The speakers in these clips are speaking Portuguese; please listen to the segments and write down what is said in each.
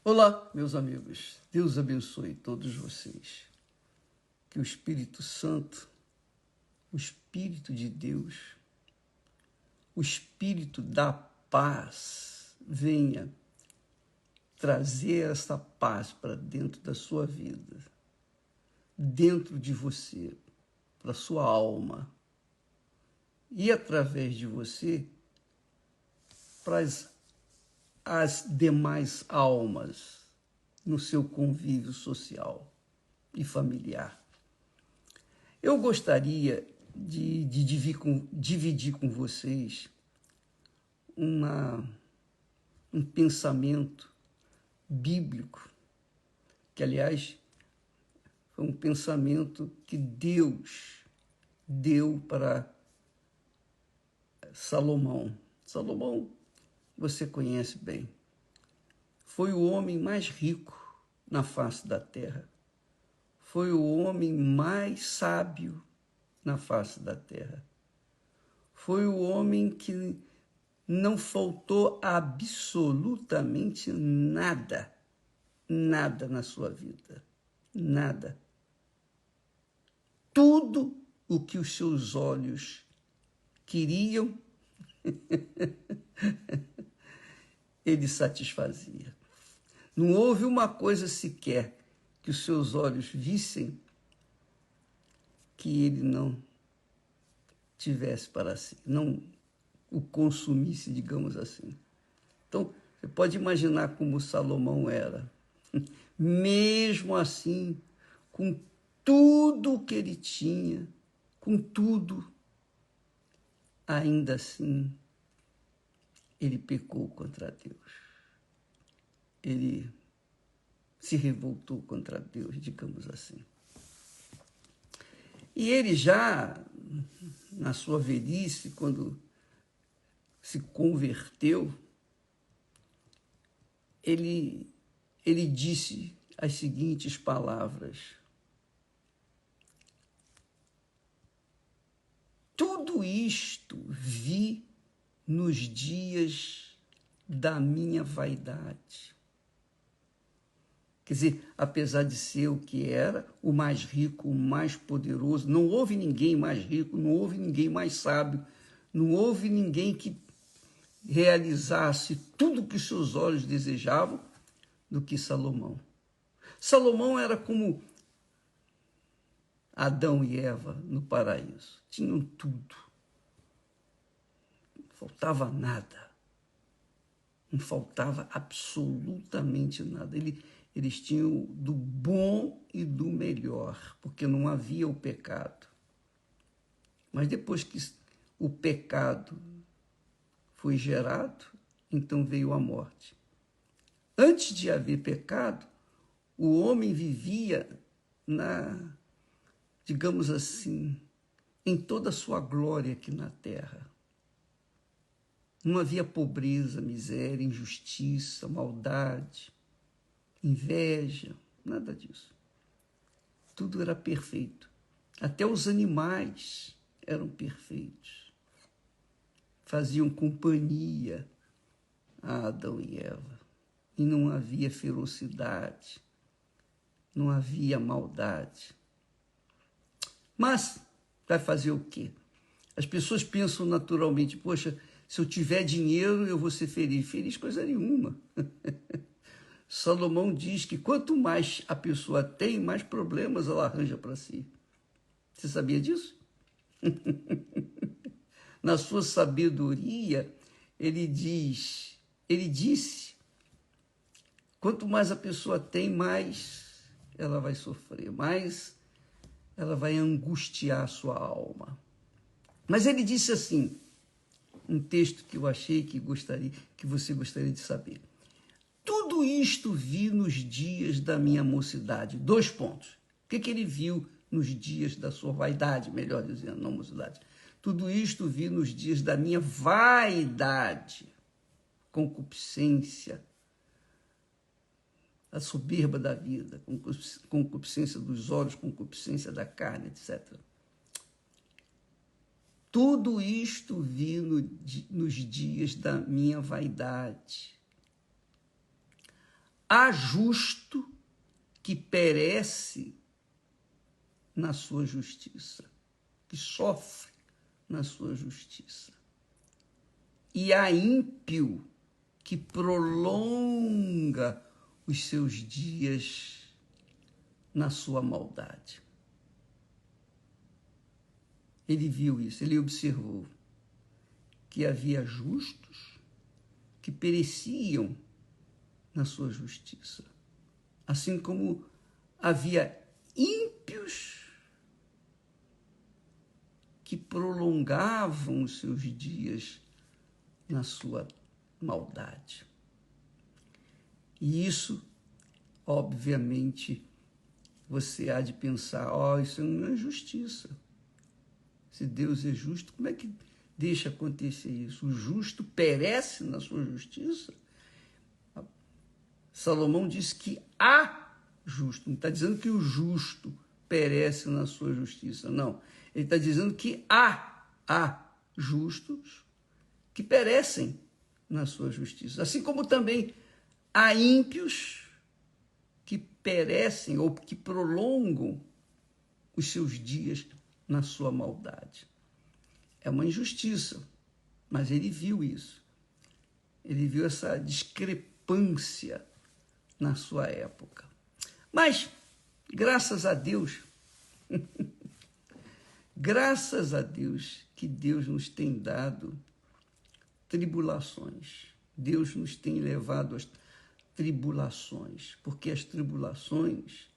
Olá, meus amigos. Deus abençoe todos vocês. Que o Espírito Santo, o Espírito de Deus, o Espírito da paz venha trazer essa paz para dentro da sua vida, dentro de você, para a sua alma e através de você para as demais almas no seu convívio social e familiar. Eu gostaria de dividir com vocês um pensamento bíblico, que, aliás, foi um pensamento que Deus deu para Salomão. Salomão, você conhece bem, foi o homem mais rico na face da terra. Foi o homem mais sábio na face da terra. Foi o homem que não faltou absolutamente nada, nada na sua vida, nada. Tudo o que os seus olhos queriam, ele satisfazia. Não houve uma coisa sequer que os seus olhos vissem que ele não tivesse para si, não o consumisse, digamos assim. Então, você pode imaginar como Salomão era. Mesmo assim, com tudo o que ele tinha, com tudo, ainda assim, ele pecou contra Deus. Ele se revoltou contra Deus, digamos assim. E ele já, na sua velhice, quando se converteu, ele disse as seguintes palavras: tudo isto vi nos dias da minha vaidade. Quer dizer, apesar de ser o que era, o mais rico, o mais poderoso, não houve ninguém mais rico, não houve ninguém mais sábio, não houve ninguém que realizasse tudo o que seus olhos desejavam do que Salomão. Salomão era como Adão e Eva no paraíso. Tinham tudo. Não faltava nada. Não faltava absolutamente nada. Eles tinham do bom e do melhor, porque não havia o pecado. Mas depois que o pecado foi gerado, então veio a morte. Antes de haver pecado, o homem vivia digamos assim, em toda a sua glória aqui na terra. Não havia pobreza, miséria, injustiça, maldade, inveja, nada disso. Tudo era perfeito. Até os animais eram perfeitos. Faziam companhia a Adão e Eva. E não havia ferocidade, não havia maldade. Mas vai fazer o quê? As pessoas pensam naturalmente, poxa, se eu tiver dinheiro eu vou ser feliz. Feliz coisa nenhuma. Salomão diz que quanto mais a pessoa tem, mais problemas ela arranja para si. Você sabia disso? Na sua sabedoria, ele disse, quanto mais a pessoa tem, mais ela vai sofrer, mais ela vai angustiar a sua alma. Mas ele disse assim, um texto que eu achei que você gostaria de saber. Tudo isto vi nos dias da minha mocidade. 2 pontos. O que ele viu nos dias da sua vaidade, melhor dizendo, não mocidade? Tudo isto vi nos dias da minha vaidade, concupiscência, a soberba da vida, concupiscência dos olhos, concupiscência da carne, etc. Tudo isto vi nos dias da minha vaidade. há justo que perece na sua justiça, que sofre na sua justiça. E há ímpio que prolonga os seus dias na sua maldade. Ele viu isso, ele observou que havia justos que pereciam na sua justiça, assim como havia ímpios que prolongavam os seus dias na sua maldade. E isso, obviamente, você há de pensar, isso não é justiça. Se Deus é justo, como é que deixa acontecer isso? O justo perece na sua justiça? Salomão diz que há justo, não está dizendo que o justo perece na sua justiça, não. Ele está dizendo que há justos que perecem na sua justiça, assim como também há ímpios que perecem ou que prolongam os seus dias na sua maldade. É uma injustiça, mas ele viu isso. Ele viu essa discrepância na sua época. Mas, graças a Deus, graças a Deus que Deus nos tem dado tribulações. Deus nos tem levado às tribulações, porque as tribulações,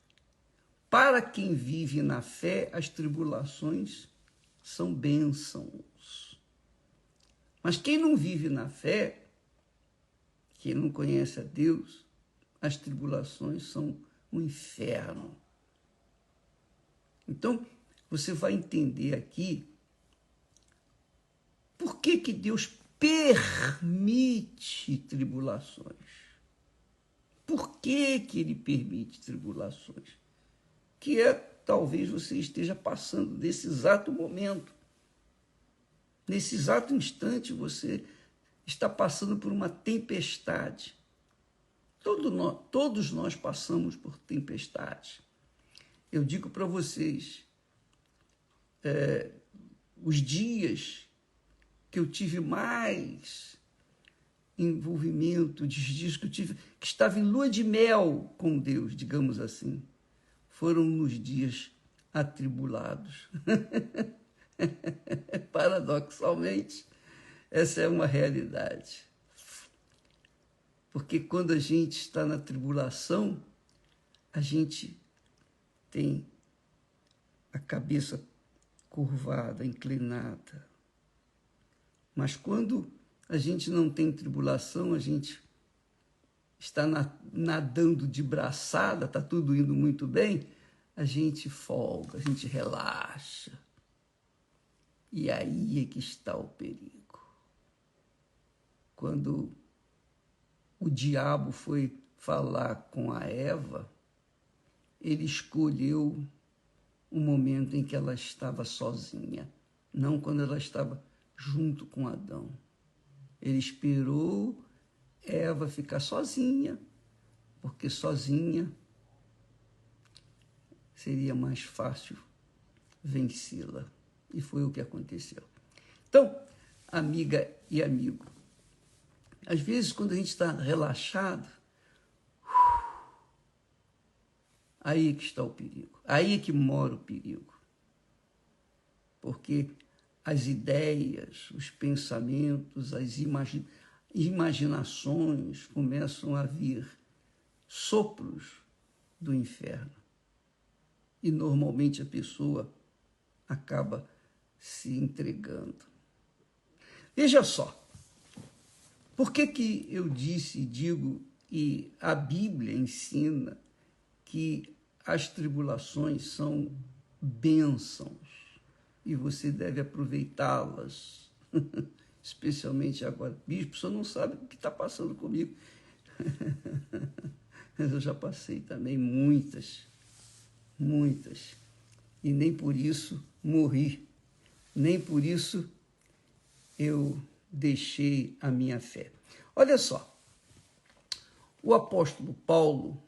para quem vive na fé, as tribulações são bênçãos. Mas quem não vive na fé, quem não conhece a Deus, as tribulações são um inferno. Então, você vai entender aqui por que Deus permite tribulações. Por que Ele permite tribulações? Que talvez você esteja passando nesse exato momento. Nesse exato instante, você está passando por uma tempestade. Todos nós passamos por tempestades. Eu digo para vocês, os dias que eu tive mais envolvimento, os dias que eu tive, que estava em lua de mel com Deus, digamos assim, foram nos dias atribulados. Paradoxalmente, essa é uma realidade. Porque quando a gente está na tribulação, a gente tem a cabeça curvada, inclinada. Mas quando a gente não tem tribulação, a gente está nadando de braçada, está tudo indo muito bem, a gente folga, a gente relaxa. E aí é que está o perigo. Quando o diabo foi falar com a Eva, ele escolheu o momento em que ela estava sozinha, não quando ela estava junto com Adão. Ele esperou Eva ficar sozinha, porque sozinha seria mais fácil vencê-la. E foi o que aconteceu. Então, amiga e amigo, às vezes quando a gente está relaxado, aí é que está o perigo. Aí é que mora o perigo. Porque as ideias, os pensamentos, as imaginações começam a vir sopros do inferno. E normalmente a pessoa acaba se entregando. Veja só, por que eu digo, e a Bíblia ensina que as tribulações são bênçãos e você deve aproveitá-las, especialmente agora. Bispo, você não sabe o que está passando comigo. Mas eu já passei também muitas. E nem por isso morri, nem por isso eu deixei a minha fé. Olha só, O apóstolo Paulo,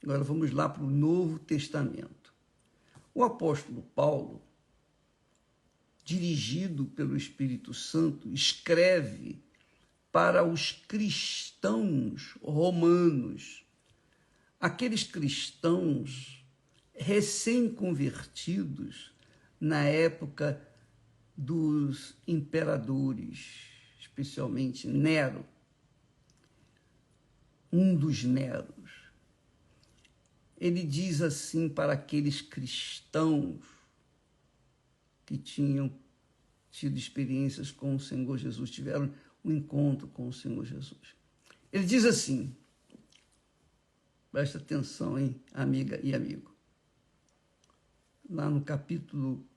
agora vamos lá para o Novo Testamento. O apóstolo Paulo, dirigido pelo Espírito Santo, escreve para os cristãos romanos, aqueles cristãos recém-convertidos na época dos imperadores, especialmente Nero, um dos Neros. Ele diz assim para aqueles cristãos que tinham tido experiências com o Senhor Jesus, tiveram um encontro com o Senhor Jesus. Ele diz assim, presta atenção, hein, amiga e amigo. Lá no capítulo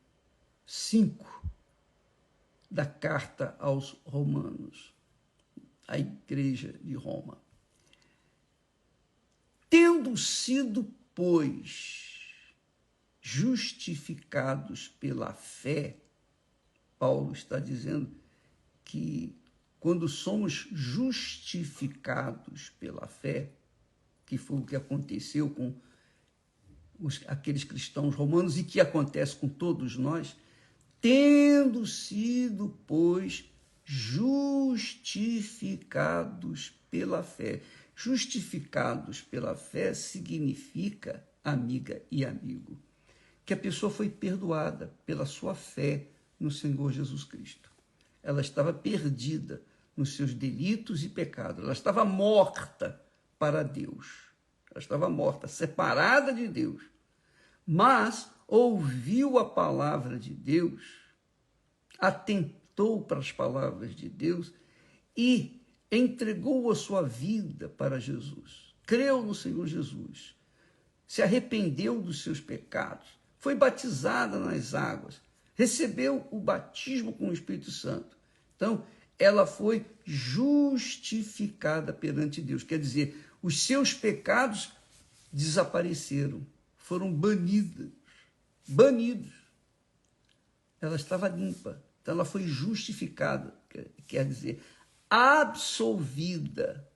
5 da carta aos Romanos, a igreja de Roma. Tendo sido, pois, justificados pela fé, Paulo está dizendo que quando somos justificados pela fé, que foi o que aconteceu com aqueles cristãos romanos e que acontece com todos nós, tendo sido, pois, justificados pela fé. Justificados pela fé significa, amiga e amigo, que a pessoa foi perdoada pela sua fé no Senhor Jesus Cristo. Ela estava perdida nos seus delitos e pecados. Ela estava morta para Deus. Ela estava morta, separada de Deus. Mas ouviu a palavra de Deus, atentou para as palavras de Deus e entregou a sua vida para Jesus. Creu no Senhor Jesus, se arrependeu dos seus pecados, foi batizada nas águas, recebeu o batismo com o Espírito Santo. Então, ela foi justificada perante Deus. Quer dizer, os seus pecados desapareceram, foram banidos. Ela estava limpa, então ela foi justificada, quer dizer, absolvida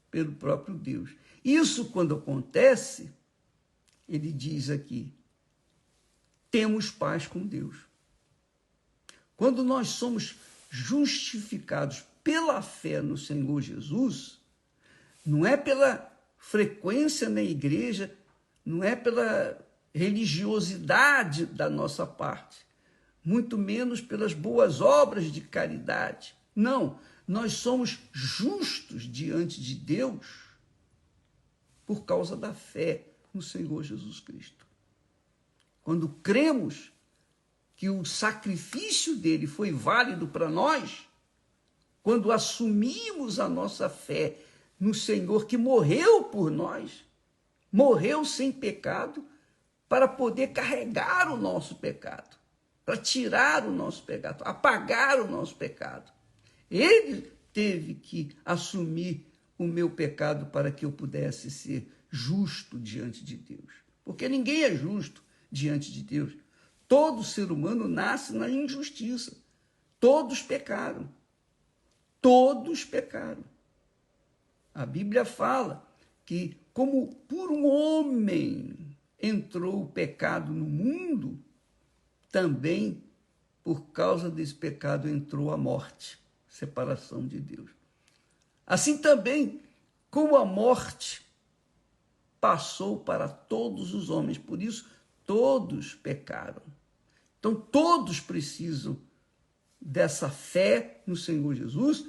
pelo próprio Deus. Isso, quando acontece, ele diz aqui, temos paz com Deus. Quando nós somos justificados pela fé no Senhor Jesus, não é pela frequência na igreja, não é pela religiosidade da nossa parte, muito menos pelas boas obras de caridade. Não, nós somos justos diante de Deus por causa da fé no Senhor Jesus Cristo. Quando cremos que o sacrifício dele foi válido para nós, quando assumimos a nossa fé no Senhor que morreu por nós, morreu sem pecado, para poder carregar o nosso pecado, para tirar o nosso pecado, apagar o nosso pecado. Ele teve que assumir o meu pecado para que eu pudesse ser justo diante de Deus. Porque ninguém é justo diante de Deus. Todo ser humano nasce na injustiça. Todos pecaram. Todos pecaram. A Bíblia fala que, como por um homem entrou o pecado no mundo, também por causa desse pecado entrou a morte, separação de Deus. Assim também, como a morte passou para todos os homens, por isso todos pecaram. Então todos precisam dessa fé no Senhor Jesus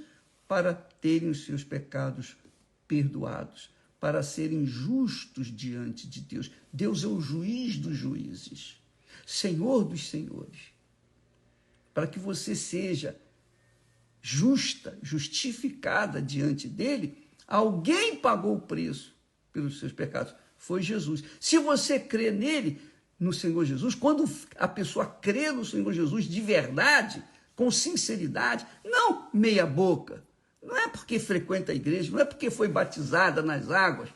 para terem os seus pecados perdoados, para serem justos diante de Deus. Deus é o juiz dos juízes, Senhor dos senhores. Para que você seja justa, justificada diante dele, alguém pagou o preço pelos seus pecados, foi Jesus. Se você crê nele, no Senhor Jesus, quando a pessoa crê no Senhor Jesus de verdade, com sinceridade, não meia boca, não é porque frequenta a igreja, não é porque foi batizada nas águas,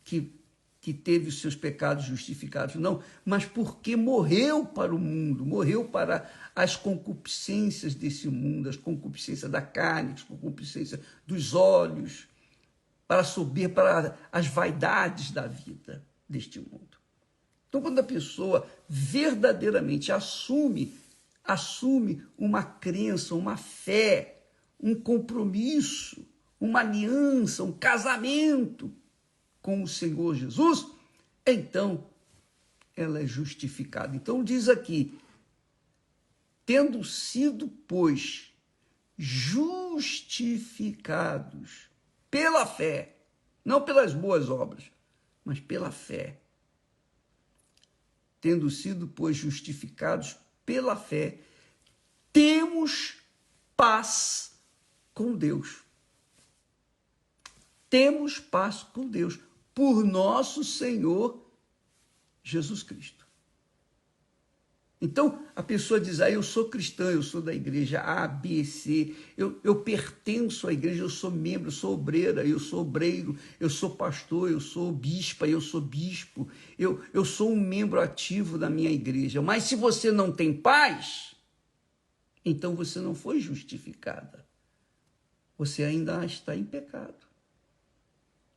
que que teve os seus pecados justificados, não, mas porque morreu para o mundo, morreu para as concupiscências desse mundo, as concupiscências da carne, as concupiscências dos olhos, para subir para as vaidades da vida deste mundo. Então, quando a pessoa verdadeiramente assume uma crença, uma fé, um compromisso, uma aliança, um casamento com o Senhor Jesus, então ela é justificada. Então diz aqui, tendo sido, pois, justificados pela fé, não pelas boas obras, mas pela fé. Tendo sido, pois, justificados pela fé, temos paz com Deus. Temos paz com Deus por nosso Senhor Jesus Cristo. Então, a pessoa diz, eu sou cristã, eu sou da igreja A, B, C, eu pertenço à igreja, eu sou membro, eu sou obreira, eu sou obreiro, eu sou pastor, eu sou bispa, eu sou bispo, eu sou um membro ativo da minha igreja. Mas se você não tem paz, então você não foi justificada. Você ainda está em pecado.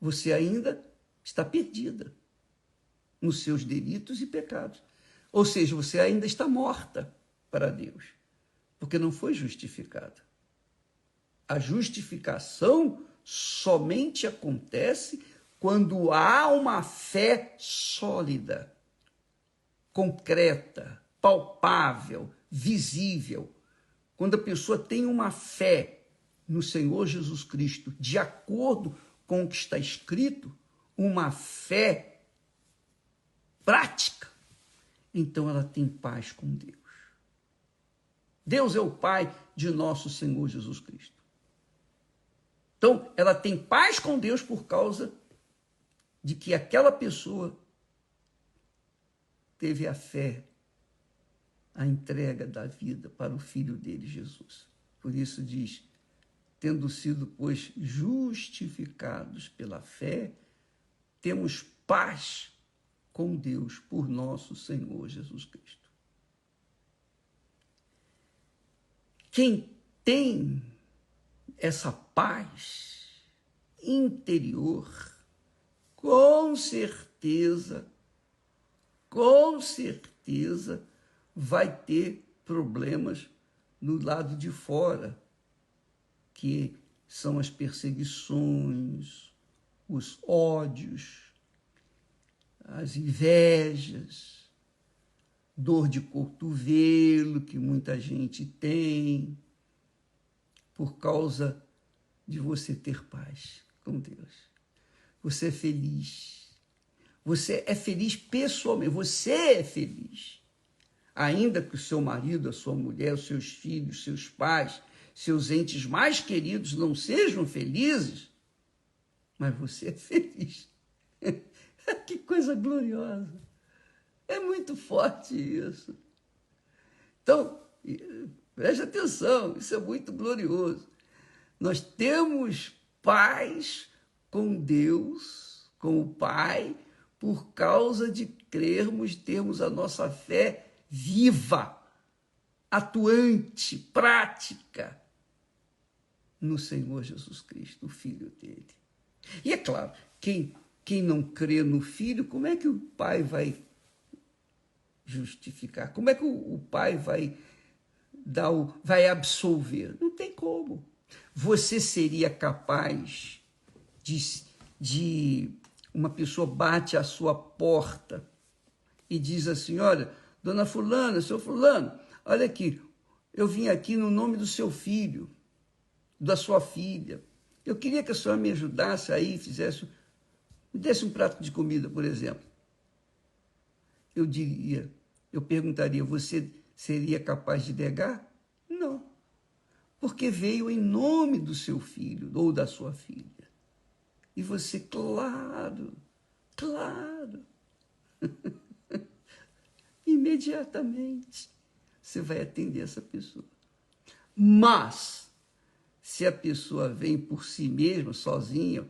Você ainda está perdida nos seus delitos e pecados. Ou seja, você ainda está morta para Deus, porque não foi justificada. A justificação somente acontece quando há uma fé sólida, concreta, palpável, visível. Quando a pessoa tem uma fé no Senhor Jesus Cristo, de acordo com o que está escrito, uma fé prática, então ela tem paz com Deus. Deus é o Pai de nosso Senhor Jesus Cristo. Então, ela tem paz com Deus por causa de que aquela pessoa teve a fé, a entrega da vida para o Filho dele, Jesus. Por isso diz, tendo sido, pois, justificados pela fé, temos paz com Deus por nosso Senhor Jesus Cristo. Quem tem essa paz interior, com certeza, vai ter problemas no lado de fora, que são as perseguições, os ódios, as invejas, dor de cotovelo que muita gente tem, por causa de você ter paz com Deus. Você é feliz. Você é feliz pessoalmente. Você é feliz. Ainda que o seu marido, a sua mulher, os seus filhos, seus pais, seus entes mais queridos não sejam felizes, mas você é feliz. Que coisa gloriosa. É muito forte isso. Então, preste atenção, isso é muito glorioso. Nós temos paz com Deus, com o Pai, por causa de crermos, termos a nossa fé viva, atuante, prática no Senhor Jesus Cristo, o Filho dele. E é claro, quem não crê no Filho, como é que o Pai vai justificar? Como é que o Pai vai absolver? Não tem como. Você seria capaz de uma pessoa bate à sua porta e diz assim, olha, dona fulana, seu fulano, olha aqui, eu vim aqui no nome do seu filho, da sua filha. Eu queria que a senhora me ajudasse aí, me desse um prato de comida, por exemplo. Eu perguntaria, você seria capaz de negar? Não, porque veio em nome do seu filho ou da sua filha. E você, claro, imediatamente você vai atender essa pessoa. Mas, se a pessoa vem por si mesma, sozinha,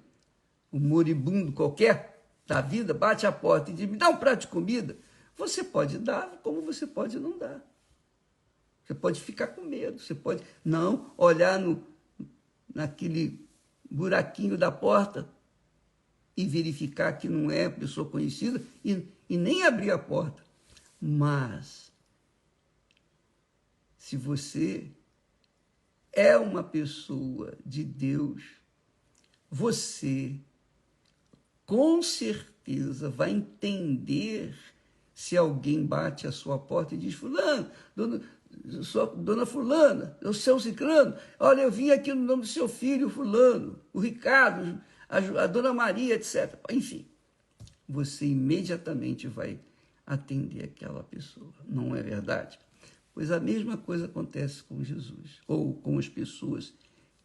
um moribundo qualquer, da vida, bate a porta e diz, me dá um prato de comida, você pode dar, como você pode não dar. Você pode ficar com medo, você pode não olhar naquele buraquinho da porta e verificar que não é pessoa conhecida e nem abrir a porta. Mas, se você é uma pessoa de Deus, você com certeza vai entender se alguém bate a sua porta e diz, fulano, dona fulana, o seu ciclano, olha, eu vim aqui no nome do seu filho fulano, o Ricardo, a dona Maria, etc. Enfim, você imediatamente vai atender aquela pessoa, não é verdade? Pois a mesma coisa acontece com Jesus, ou com as pessoas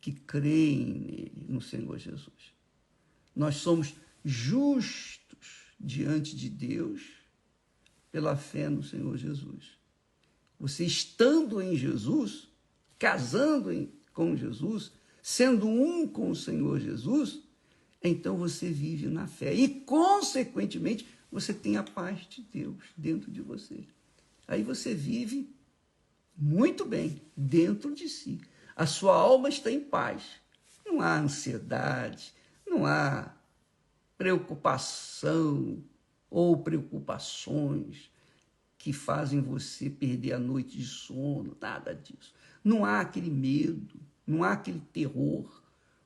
que creem nele, no Senhor Jesus. Nós somos justos diante de Deus pela fé no Senhor Jesus. Você estando em Jesus, casando com Jesus, sendo um com o Senhor Jesus, então você vive na fé e, consequentemente, você tem a paz de Deus dentro de você. Aí você vive muito bem dentro de si. A sua alma está em paz. Não há ansiedade, não há preocupação ou preocupações que fazem você perder a noite de sono, nada disso. Não há aquele medo, não há aquele terror.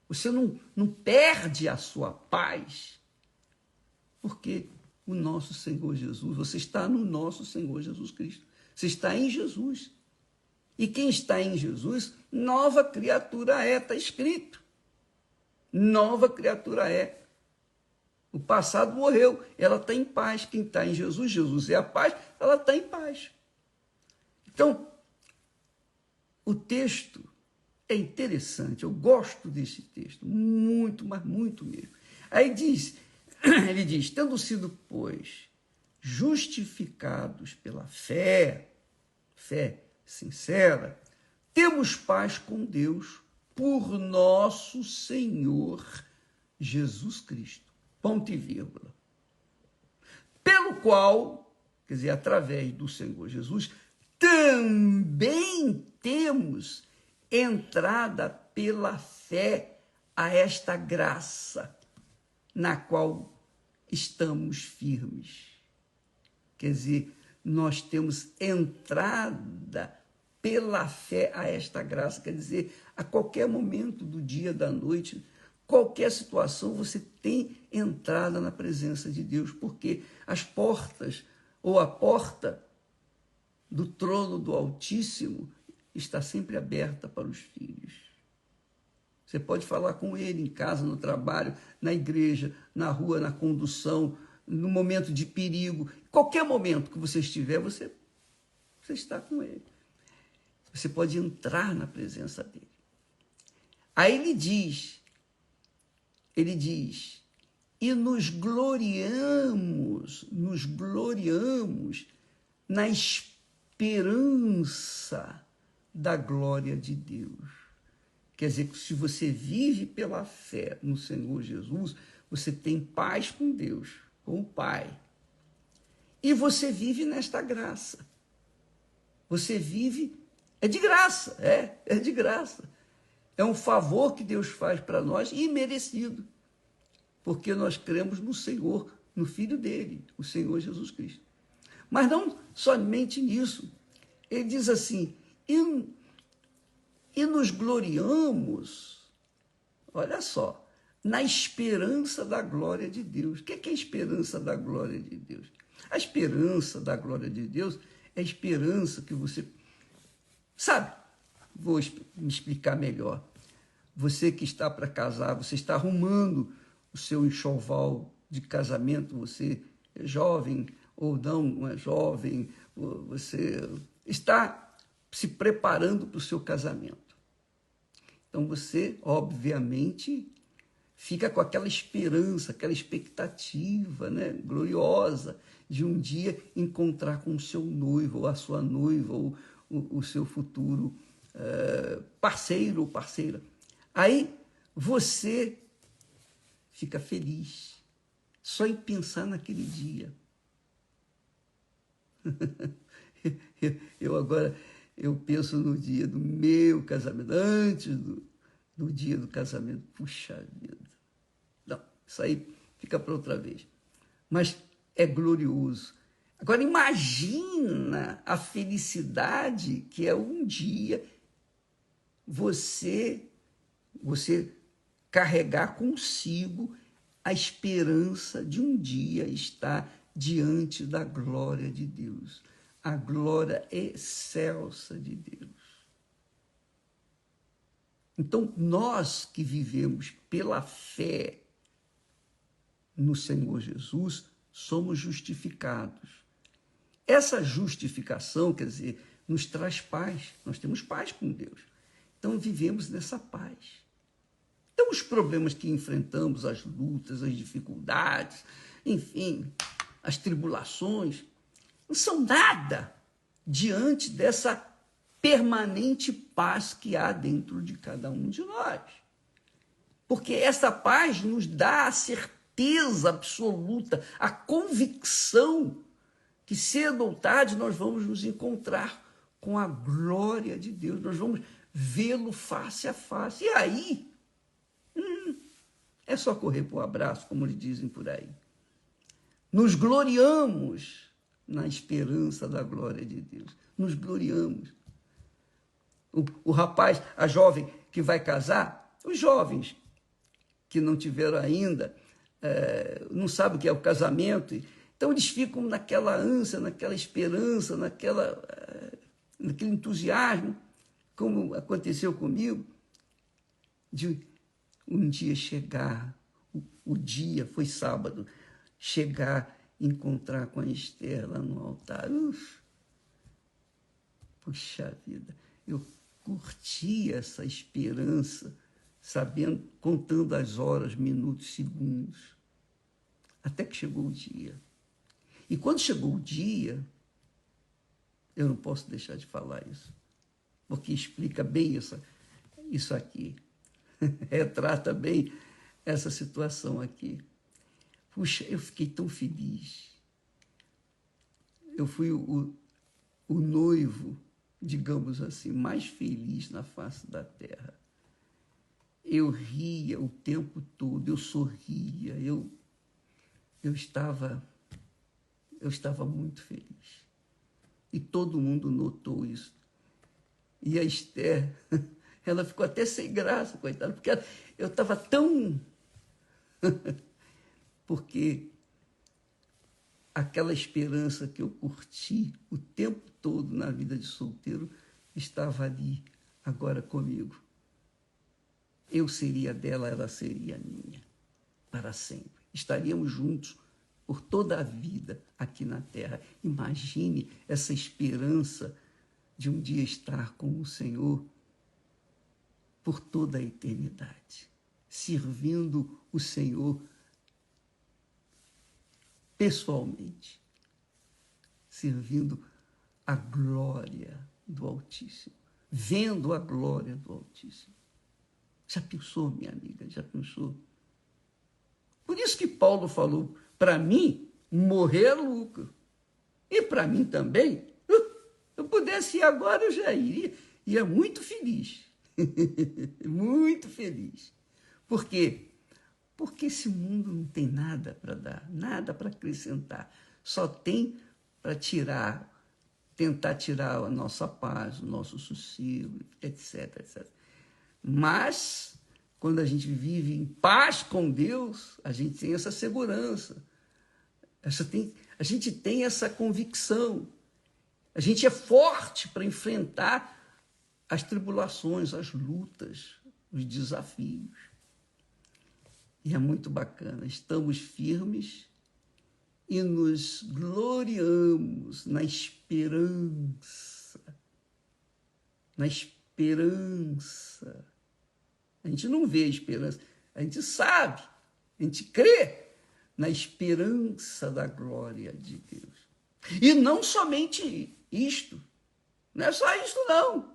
Você não perde a sua paz, porque o nosso Senhor Jesus, você está no nosso Senhor Jesus Cristo. Você está em Jesus. E quem está em Jesus, nova criatura é, está escrito. Nova criatura é. O passado morreu, ela está em paz. Quem está em Jesus, Jesus é a paz, ela está em paz. Então, o texto é interessante, eu gosto desse texto, muito, mas muito mesmo. Aí ele diz, tendo sido, pois, justificados pela fé sincera, temos paz com Deus por nosso Senhor Jesus Cristo. Ponto e vírgula. Pelo qual, quer dizer, através do Senhor Jesus, também temos entrada pela fé a esta graça, na qual estamos firmes. Quer dizer, nós temos entrada pela fé a esta graça, quer dizer, a qualquer momento do dia, da noite, qualquer situação, você tem entrada na presença de Deus, porque as portas, ou a porta do trono do Altíssimo, está sempre aberta para os filhos. Você pode falar com ele em casa, no trabalho, na igreja, na rua, na condução, no momento de perigo. Qualquer momento que você estiver, você está com ele. Você pode entrar na presença dele. Aí ele diz, e nos gloriamos na esperança da glória de Deus. Quer dizer, que se você vive pela fé no Senhor Jesus, você tem paz com Deus, com o Pai. E você vive nesta graça. Você vive, é de graça, é de graça. É um favor que Deus faz para nós, imerecido, porque nós cremos no Senhor, no Filho dele, o Senhor Jesus Cristo. Mas não somente nisso. Ele diz assim, e nos gloriamos, olha só, na esperança da glória de Deus. O que é a esperança da glória de Deus? A esperança da glória de Deus é a esperança que você... Sabe, vou me explicar melhor. Você que está para casar, você está arrumando o seu enxoval de casamento, você é jovem ou não é jovem, você está se preparando para o seu casamento. Então você, obviamente, fica com aquela esperança, aquela expectativa, né, gloriosa de um dia encontrar com o seu noivo, ou a sua noiva, ou o seu futuro parceiro ou parceira. Aí você fica feliz. só em pensar naquele dia. Eu penso no dia do meu casamento, antes do dia do casamento. Puxa vida. Não, isso aí fica para outra vez. Mas é glorioso. Agora imagina a felicidade que é um dia você carregar consigo a esperança de um dia estar diante da glória de Deus, a glória excelsa de Deus. Então, nós que vivemos pela fé no Senhor Jesus, somos justificados. Essa justificação, quer dizer, nos traz paz. Nós temos paz com Deus. Então, vivemos nessa paz. Então, os problemas que enfrentamos, as lutas, as dificuldades, enfim, as tribulações, não são nada diante dessa permanente paz que há dentro de cada um de nós. Porque essa paz nos dá a certeza absoluta, a convicção que cedo ou tarde nós vamos nos encontrar com a glória de Deus, nós vamos vê-lo face a face. E aí, é só correr para o abraço, como eles dizem por aí. Nos gloriamos na esperança da glória de Deus. Nos gloriamos. O rapaz, a jovem que vai casar, os jovens que não tiveram ainda, não sabem o que é o casamento, então eles ficam naquela ânsia, naquela esperança, naquele entusiasmo, como aconteceu comigo, de um dia chegar, o dia foi sábado, chegar, encontrar com a Esther lá no altar. Puxa vida, eu curti essa esperança, sabendo, contando as horas, minutos, segundos, até que chegou o dia. E quando chegou o dia, eu não posso deixar de falar isso, porque explica bem isso aqui, retrata bem essa situação aqui. Puxa, eu fiquei tão feliz. Eu fui o noivo, digamos assim, mais feliz na face da terra. Eu ria o tempo todo, eu sorria, eu estava muito feliz. E todo mundo notou isso. E a Esther, ela ficou até sem graça, coitada, porque eu estava tão... porque aquela esperança que eu curti o tempo todo na vida de solteiro estava ali, agora comigo. Eu seria dela, ela seria minha, para sempre. Estaríamos juntos por toda a vida aqui na Terra. Imagine essa esperança de um dia estar com o Senhor por toda a eternidade, servindo o Senhor pessoalmente, servindo a glória do Altíssimo, vendo a glória do Altíssimo. Já pensou, minha amiga? Já pensou? Por isso que Paulo falou, para mim, morrer é lucro. E para mim também, eu pudesse ir agora, eu já iria. Ia muito feliz. Muito feliz. Por quê? Porque esse mundo não tem nada para dar, nada para acrescentar. Só tem para tentar tirar a nossa paz, o nosso sossego, etc, etc. Mas, quando a gente vive em paz com Deus, a gente tem essa segurança, a gente tem essa convicção, a gente é forte para enfrentar as tribulações, as lutas, os desafios. E é muito bacana, estamos firmes e nos gloriamos na esperança. Na esperança. A gente não vê a esperança, a gente sabe, a gente crê na esperança da glória de Deus. E não somente isto, não é só isto não.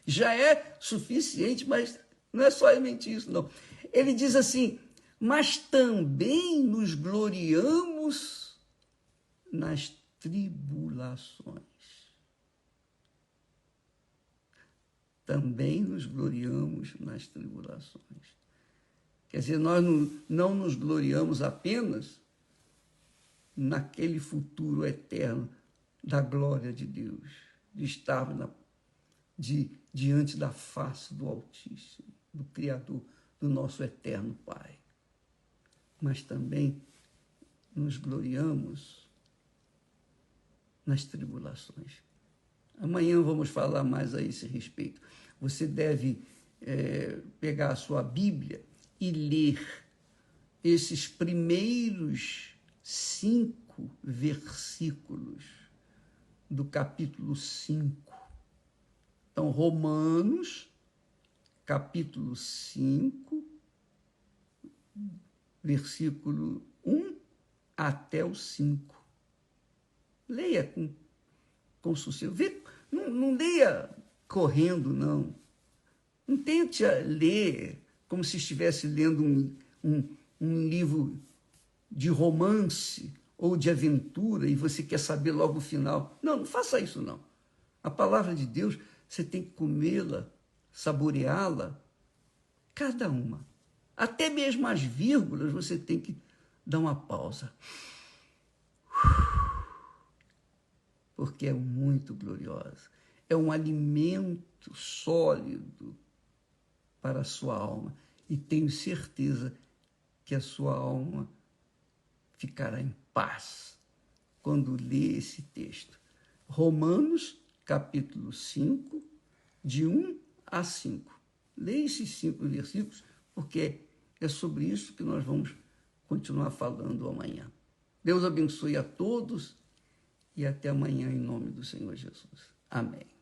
Já é suficiente, mas não é somente isso não. Ele diz assim, mas também nos gloriamos nas tribulações. Também nos gloriamos nas tribulações. Quer dizer, nós não nos gloriamos apenas naquele futuro eterno da glória de Deus, de estar diante da face do Altíssimo, do Criador, do nosso eterno Pai. Mas também nos gloriamos nas tribulações. Amanhã vamos falar mais a esse respeito. Você deve pegar a sua Bíblia e ler esses primeiros 5 versículos do capítulo 5. Então, Romanos, capítulo 5, versículo 1 até o 5. Leia com sossego. Não leia correndo, não. Não tente ler como se estivesse lendo um livro de romance ou de aventura e você quer saber logo o final. Não faça isso, não. A palavra de Deus, você tem que comê-la, saboreá-la, cada uma. Até mesmo as vírgulas você tem que dar uma pausa. Porque é muito gloriosa. É um alimento sólido para a sua alma. E tenho certeza que a sua alma ficará em paz quando lê esse texto. Romanos, capítulo 5, de 1 a 5. Leia esses 5 versículos, porque é sobre isso que nós vamos continuar falando amanhã. Deus abençoe a todos e até amanhã em nome do Senhor Jesus. Amém.